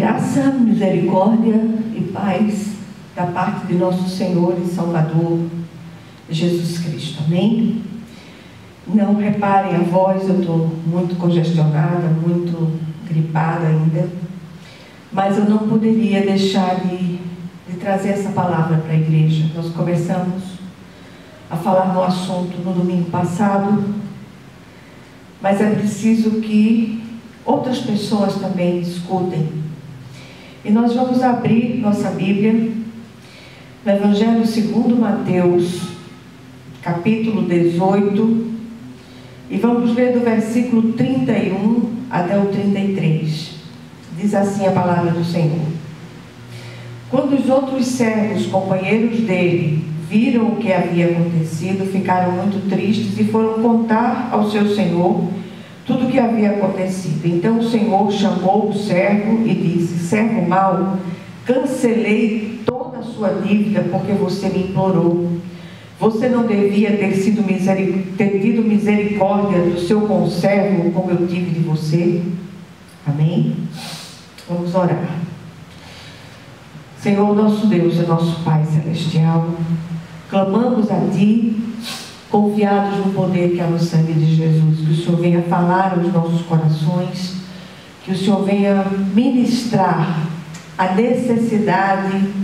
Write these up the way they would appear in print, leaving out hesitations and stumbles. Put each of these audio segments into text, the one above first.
Graça, misericórdia e paz da parte de nosso Senhor e Salvador Jesus Cristo. Amém? Não reparem a voz, eu estou muito congestionada, muito gripada ainda, mas eu não poderia deixar de trazer essa palavra para a igreja. Nós começamos a falar no assunto no domingo passado, mas é preciso que outras pessoas também escutem. E nós vamos abrir nossa Bíblia no Evangelho segundo Mateus, capítulo 18, e vamos ler do versículo 31 até o 33. Diz assim a palavra do Senhor: Quando os outros servos, companheiros dele, viram o que havia acontecido, ficaram muito tristes e foram contar ao seu senhor tudo o que havia acontecido. Então o Senhor chamou o servo e disse: servo mau, cancelei toda a sua dívida porque você me implorou. Você não devia ter tido misericórdia do seu conservo como eu tive de você? Amém? Vamos orar. Senhor, nosso Deus e nosso Pai Celestial, clamamos a Ti, confiados no poder que há no sangue de Jesus, que o Senhor venha falar aos nossos corações, que o Senhor venha ministrar a necessidade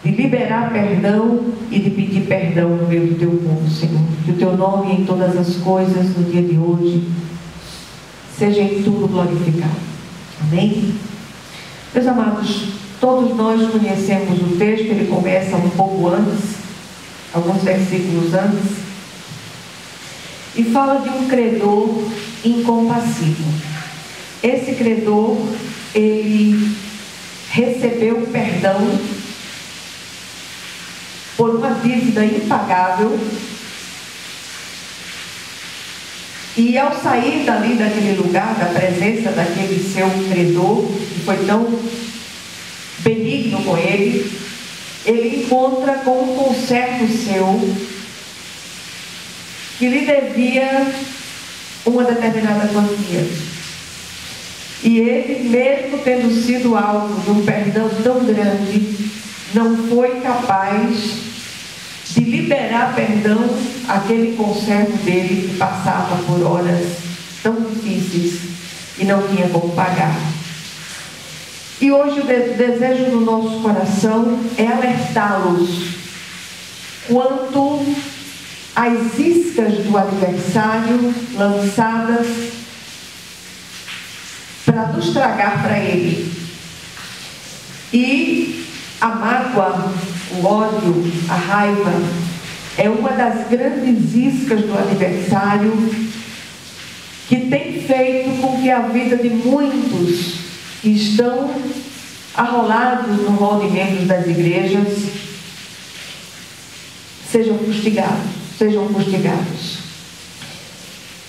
de liberar perdão e de pedir perdão no meio do Teu povo, Senhor. Que o Teu nome em todas as coisas no dia de hoje seja em tudo glorificado. Amém? Meus amados, todos nós conhecemos o texto, ele começa um pouco antes, alguns versículos antes, e fala de um credor incompassível. Esse credor, ele recebeu perdão por uma dívida impagável, e ao sair dali daquele lugar, da presença daquele seu credor, que foi tão benigno com ele, ele encontra com um conservo seu que lhe devia uma determinada quantia. E ele, mesmo tendo sido alvo de um perdão tão grande, não foi capaz de liberar perdão àquele conservo dele que passava por horas tão difíceis e não tinha como pagar. E hoje o desejo do nosso coração é alertá-los quanto às iscas do adversário lançadas para nos tragar para ele. E a mágoa, o ódio, a raiva é uma das grandes iscas do adversário que tem feito com que a vida de muitos que estão arrolados no rol de membros das igrejas sejam fustigados.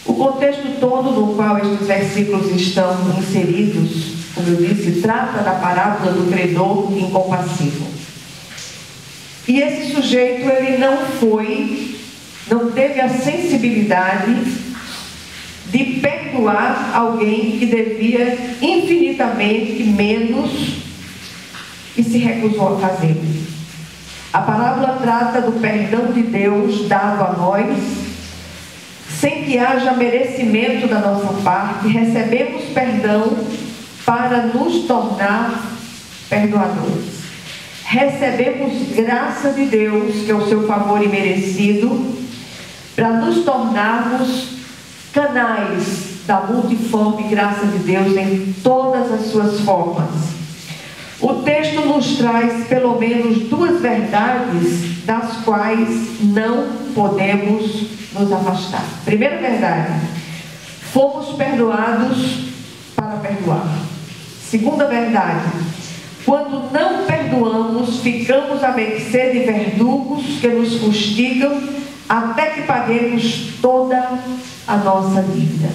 O contexto todo no qual estes versículos estão inseridos, como eu disse, trata da parábola do credor incompassível. E esse sujeito, ele não teve a sensibilidade de perdoar alguém que devia infinitamente menos e se recusou a fazê-lo. A parábola trata do perdão de Deus dado a nós, sem que haja merecimento da nossa parte. Recebemos perdão para nos tornar perdoadores. Recebemos graça de Deus, que é o seu favor imerecido, para nos tornarmos canais da multiforme graça de Deus em todas as suas formas. O texto nos traz pelo menos duas verdades das quais não podemos nos afastar. Primeira verdade: fomos perdoados para perdoar. Segunda verdade: quando não perdoamos, ficamos à mercê de verdugos que nos fustigam até que paguemos toda a nossa dívida.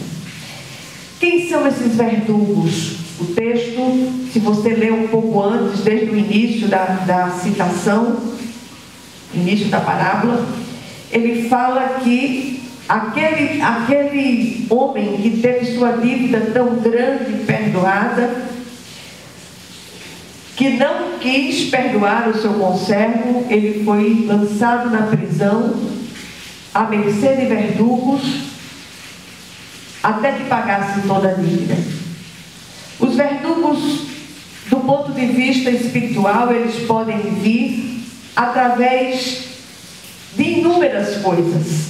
Quem são esses verdugos? O texto, se você ler um pouco antes, desde o início da citação, início da parábola, ele fala que aquele homem que teve sua dívida tão grande perdoada, que não quis perdoar o seu conservo, ele foi lançado na prisão, à mercê de verdugos, até que pagasse toda a dívida. Os verdugos, do ponto de vista espiritual, eles podem vir através de inúmeras coisas.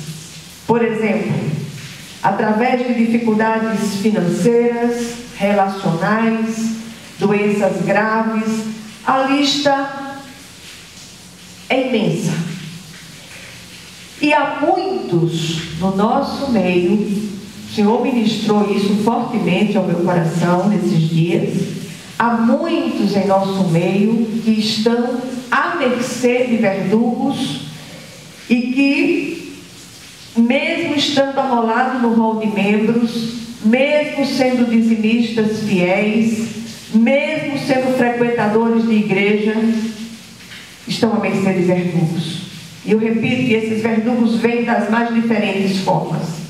Por exemplo, através de dificuldades financeiras, relacionais, doenças graves. A lista é imensa. E há muitos no nosso meio, o Senhor ministrou isso fortemente ao meu coração nesses dias. Há muitos em nosso meio que estão à mercê de verdugos e que, mesmo estando amolado no rol de membros, mesmo sendo dizimistas fiéis, mesmo sendo frequentadores de igreja, estão à mercê de verdugos. E eu repito que esses verdugos vêm das mais diferentes formas.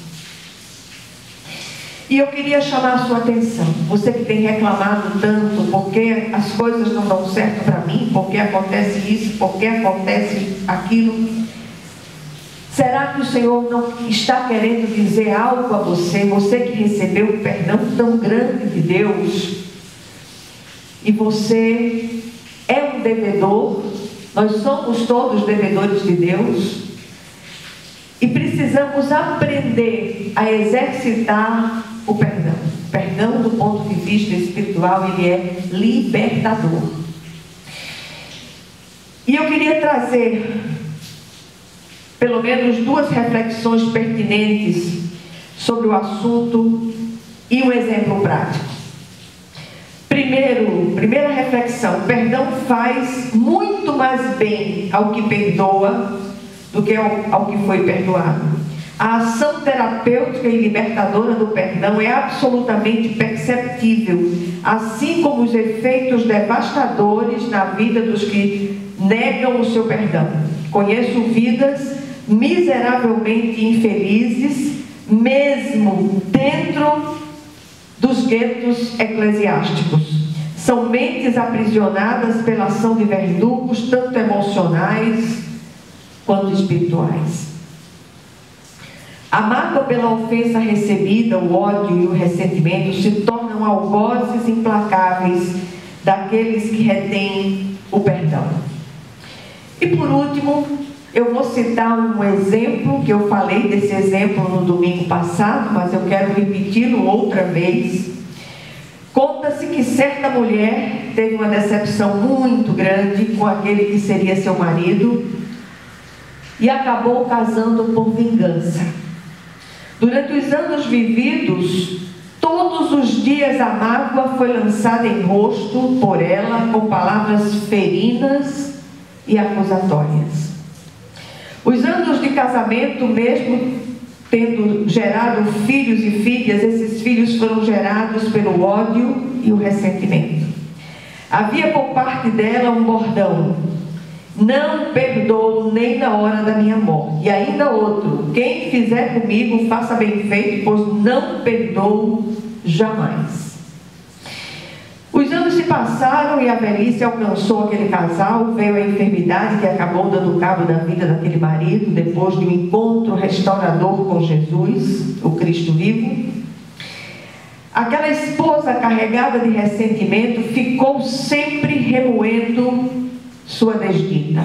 E eu queria chamar a sua atenção, você que tem reclamado tanto, porque as coisas não dão certo para mim, porque acontece isso, porque acontece aquilo. Será que o Senhor não está querendo dizer algo a você, você que recebeu um perdão tão grande de Deus, e você é um devedor? Nós somos todos devedores de Deus, e precisamos aprender a exercitar o perdão. O perdão, do ponto de vista espiritual, ele é libertador. E eu queria trazer pelo menos duas reflexões pertinentes sobre o assunto e um exemplo prático. Primeira reflexão: perdão faz muito mais bem ao que perdoa do que ao que foi perdoado. A ação terapêutica e libertadora do perdão é absolutamente perceptível, assim como os efeitos devastadores na vida dos que negam o seu perdão. Conheço vidas miseravelmente infelizes, mesmo dentro dos guetos eclesiásticos. São mentes aprisionadas pela ação de verdugos, tanto emocionais quanto espirituais. A mágoa pela ofensa recebida, o ódio e o ressentimento se tornam algozes implacáveis daqueles que retêm o perdão. E por último, eu vou citar um exemplo, que eu falei desse exemplo no domingo passado, mas eu quero repeti-lo outra vez. Conta-se que certa mulher teve uma decepção muito grande com aquele que seria seu marido e acabou casando por vingança. Durante os anos vividos, todos os dias a mágoa foi lançada em rosto por ela com palavras ferinas e acusatórias. Os anos de casamento, mesmo tendo gerado filhos e filhas, esses filhos foram gerados pelo ódio e o ressentimento. Havia por parte dela um bordão: não perdoo nem na hora da minha morte. E ainda outro: quem fizer comigo, faça bem feito, pois não perdoo jamais. Os anos se passaram e a velhice alcançou aquele casal. Veio a enfermidade que acabou dando cabo da vida daquele marido, depois de um encontro restaurador com Jesus, o Cristo vivo. Aquela esposa carregada de ressentimento ficou sempre remoendo sua desdita.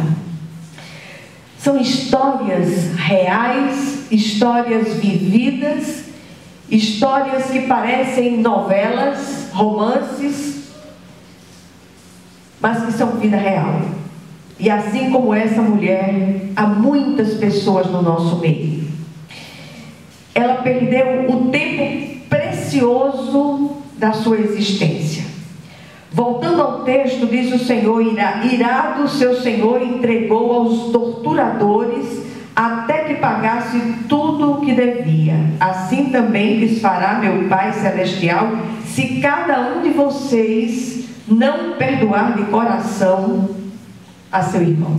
São histórias reais, histórias vividas, histórias que parecem novelas, romances, mas que são vida real. E assim como essa mulher, há muitas pessoas no nosso meio. Ela perdeu o tempo precioso da sua existência. Voltando ao texto, diz o Senhor: irado seu Senhor entregou aos torturadores até que pagasse tudo o que devia. Assim também lhes fará meu Pai Celestial, se cada um de vocês não perdoar de coração a seu irmão.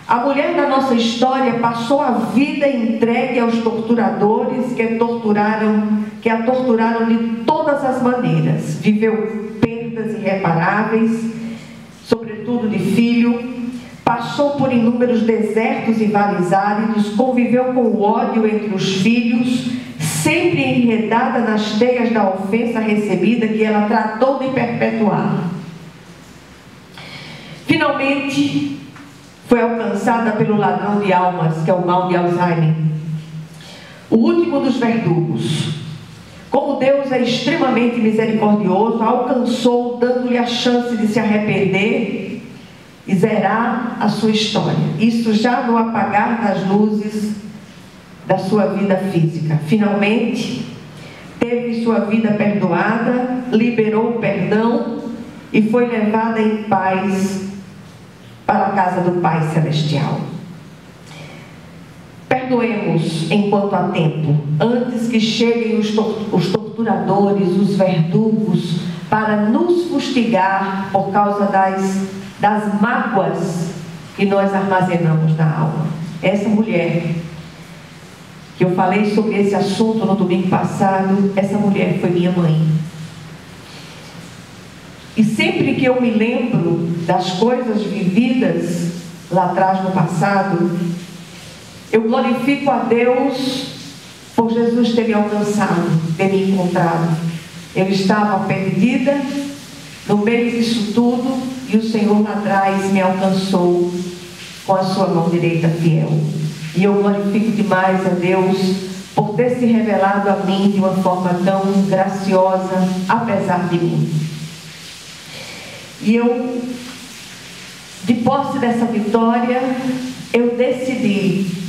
A mulher da nossa história passou a vida entregue aos torturadores que a torturaram de todas as maneiras. Viveu perdas perdas irreparáveis, sobretudo de filho. Passou por inúmeros desertos e vales áridos, conviveu com o ódio entre os filhos, sempre enredada nas teias da ofensa recebida que ela tratou de perpetuar. Finalmente, foi alcançada pelo ladrão de almas, que é o mal de Alzheimer, o último dos verdugos. Como Deus é extremamente misericordioso, alcançou, dando-lhe a chance de se arrepender e zerar a sua história. Isso já no apagar das luzes da sua vida física. Finalmente, teve sua vida perdoada, liberou o perdão e foi levada em paz para a casa do Pai Celestial. Perdoemos enquanto há tempo, antes que cheguem os torturadores, os verdugos, para nos fustigar por causa das mágoas que nós armazenamos na alma. Essa mulher, que eu falei sobre esse assunto no domingo passado, essa mulher foi minha mãe. E sempre que eu me lembro das coisas vividas lá atrás no passado, eu glorifico a Deus por Jesus ter me alcançado, ter me encontrado. Eu estava perdida no meio disso tudo e o Senhor lá atrás me alcançou com a sua mão direita fiel. E eu glorifico demais a Deus por ter se revelado a mim de uma forma tão graciosa, apesar de mim. E eu, de posse dessa vitória, eu decidi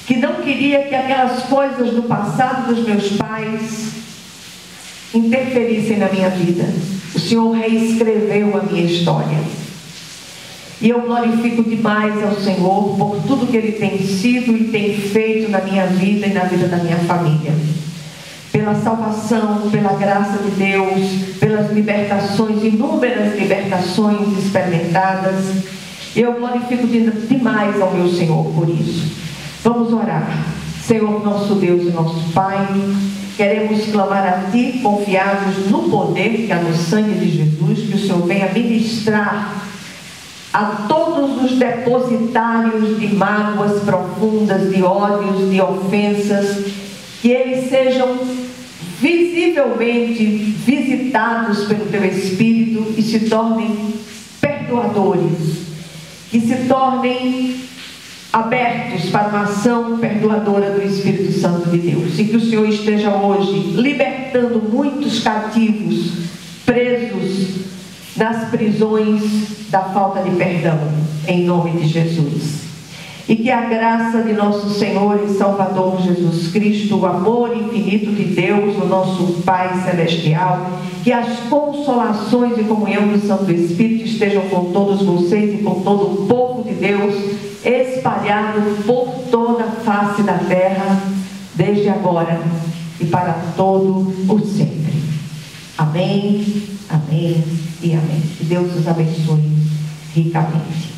que não queria que aquelas coisas do passado dos meus pais interferissem na minha vida. O Senhor reescreveu a minha história. E eu glorifico demais ao Senhor por tudo que Ele tem sido e tem feito na minha vida e na vida da minha família. Pela salvação, pela graça de Deus, pelas libertações, inúmeras libertações experimentadas. Eu glorifico demais ao meu Senhor por isso. Vamos orar. Senhor, nosso Deus e nosso Pai, queremos clamar a Ti, confiados no poder que há no sangue de Jesus, que o Senhor venha ministrar a todos os depositários de mágoas profundas, de ódios, de ofensas, que eles sejam visivelmente visitados pelo Teu Espírito e se tornem perdoadores, que se tornem abertos para uma ação perdoadora do Espírito Santo de Deus, e que o Senhor esteja hoje libertando muitos cativos, presos nas prisões da falta de perdão, em nome de Jesus. E que a graça de nosso Senhor e Salvador Jesus Cristo, o amor infinito de Deus, o nosso Pai Celestial, que as consolações e comunhão do Santo Espírito estejam com todos vocês e com todo o povo de Deus, espalhado por toda a face da terra, desde agora e para todo o sempre. Amém, amém e amém. Que Deus os abençoe ricamente.